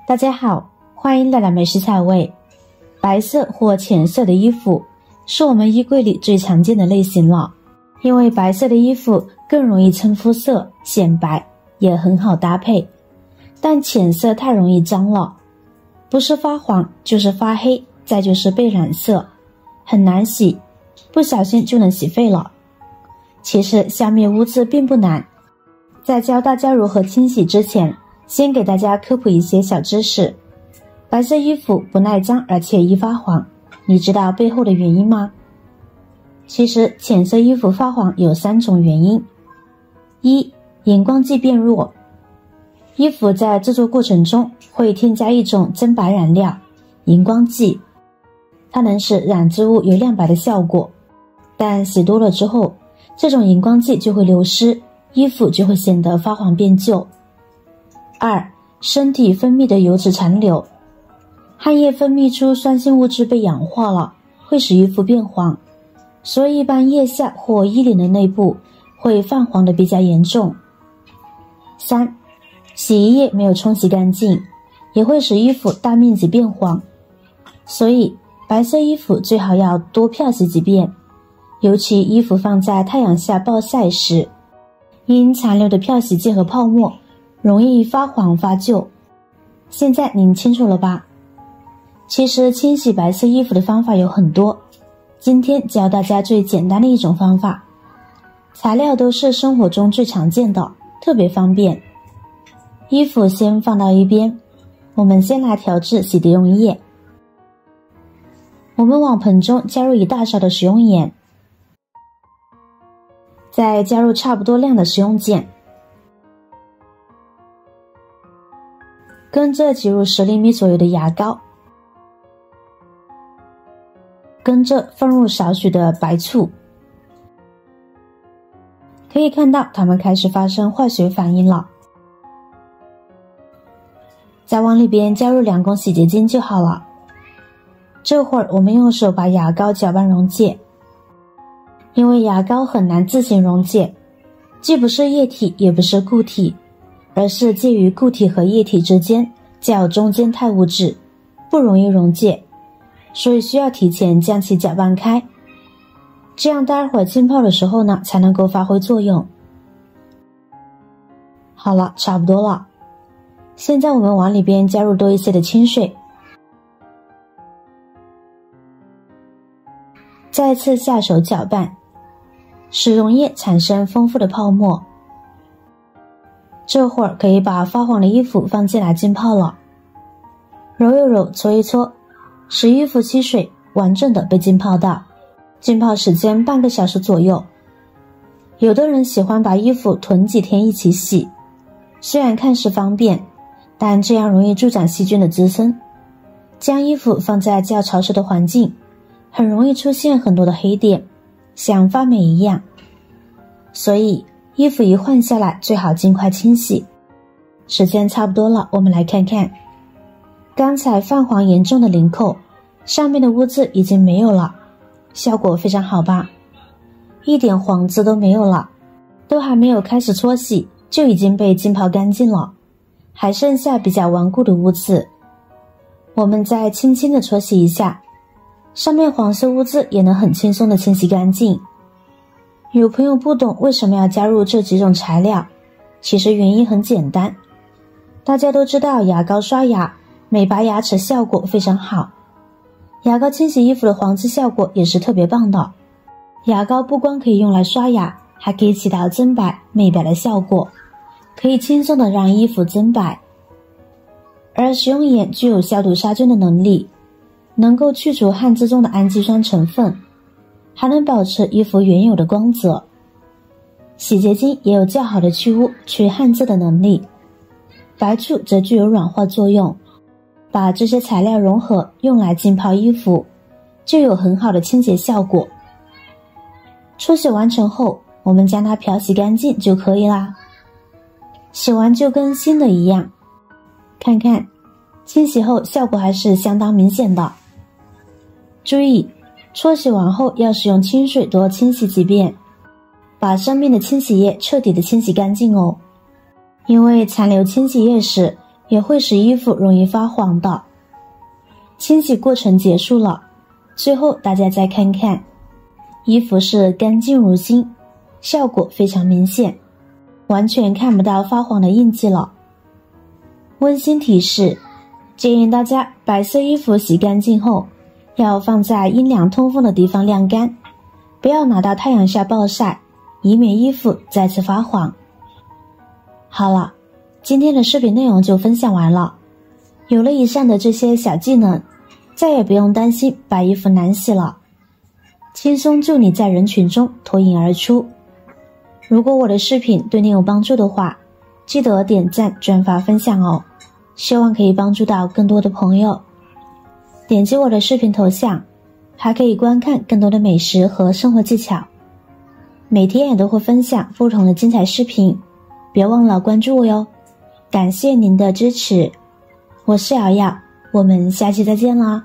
大家好，欢迎来到美食彩味。白色或浅色的衣服是我们衣柜里最常见的类型了，因为白色的衣服更容易衬肤色显白，也很好搭配。但浅色太容易脏了，不是发黄就是发黑，再就是被染色，很难洗，不小心就能洗废了。其实消灭污渍并不难，在教大家如何清洗之前，先给大家科普一些小知识。白色衣服不耐脏，而且易发黄，你知道背后的原因吗？其实浅色衣服发黄有3种原因。一、荧光剂变弱。衣服在制作过程中会添加一种增白染料荧光剂，它能使染织物有亮白的效果，但洗多了之后，这种荧光剂就会流失，衣服就会显得发黄变旧。2、身体分泌的油脂残留。汗液分泌出酸性物质被氧化了，会使衣服变黄，所以一般腋下或衣领的内部会泛黄的比较严重。3、洗衣液没有冲洗干净，也会使衣服大面积变黄，所以白色衣服最好要多漂洗几遍，尤其衣服放在太阳下暴晒时，因残留的漂洗剂和泡沫容易发黄发旧。现在您清楚了吧？其实清洗白色衣服的方法有很多，今天教大家最简单的一种方法，材料都是生活中最常见的，特别方便。衣服先放到一边，我们先来调制洗涤用液。我们往盆中加入1大勺的食用盐，再加入差不多量的食用碱，跟着挤入10厘米左右的牙膏，跟着放入少许的白醋，可以看到它们开始发生化学反应了。再往里边加入2公洗洁精就好了。这会儿我们用手把牙膏搅拌溶解，因为牙膏很难自行溶解，既不是液体也不是固体，而是介于固体和液体之间，叫中间态物质，不容易溶解，所以需要提前将其搅拌开，这样待会儿浸泡的时候呢才能够发挥作用。好了，差不多了。现在我们往里边加入多一些的清水，再次下手搅拌，使溶液产生丰富的泡沫。这会儿可以把发黄的衣服放进来浸泡了，揉一揉，搓一搓，使衣服吸水完整的被浸泡到，浸泡时间半个小时左右。有的人喜欢把衣服囤几天一起洗，虽然看似方便，但这样容易助长细菌的滋生，将衣服放在较潮湿的环境，很容易出现很多的黑点，像发霉一样。所以衣服一换下来最好尽快清洗。时间差不多了，我们来看看刚才泛黄严重的领口，上面的污渍已经没有了，效果非常好吧？一点黄渍都没有了，都还没有开始搓洗就已经被浸泡干净了，还剩下比较顽固的污渍。我们再轻轻的搓洗一下，上面黄色污渍也能很轻松的清洗干净。有朋友不懂为什么要加入这几种材料，其实原因很简单。大家都知道牙膏刷牙美白牙齿效果非常好，牙膏清洗衣服的黄渍效果也是特别棒的。牙膏不光可以用来刷牙，还可以起到增白美白的效果，可以轻松的让衣服增白。而食用盐具有消毒杀菌的能力，能够去除汗渍中的氨基酸成分，还能保持衣服原有的光泽。洗洁精也有较好的去污去汗渍的能力，白醋则具有软化作用，把这些材料融合用来浸泡衣服，就有很好的清洁效果。搓洗完成后，我们将它漂洗干净就可以啦。洗完就跟新的一样，看看清洗后效果还是相当明显的。注意，搓洗完后要使用清水多清洗几遍，把上面的清洗液彻底的清洗干净哦。因为残留清洗液时也会使衣服容易发黄的。清洗过程结束了，最后大家再看看，衣服是干净如新，效果非常明显，完全看不到发黄的印记了。温馨提示，建议大家白色衣服洗干净后，要放在阴凉通风的地方晾干，不要拿到太阳下暴晒，以免衣服再次发黄。好了，今天的视频内容就分享完了。有了以上的这些小技能，再也不用担心把衣服难洗了，轻松助你在人群中脱颖而出。如果我的视频对你有帮助的话，记得点赞、转发、分享哦，希望可以帮助到更多的朋友。点击我的视频头像，还可以观看更多的美食和生活技巧。每天也都会分享不同的精彩视频，别忘了关注我哟。感谢您的支持，我是瑶瑶，我们下期再见啦。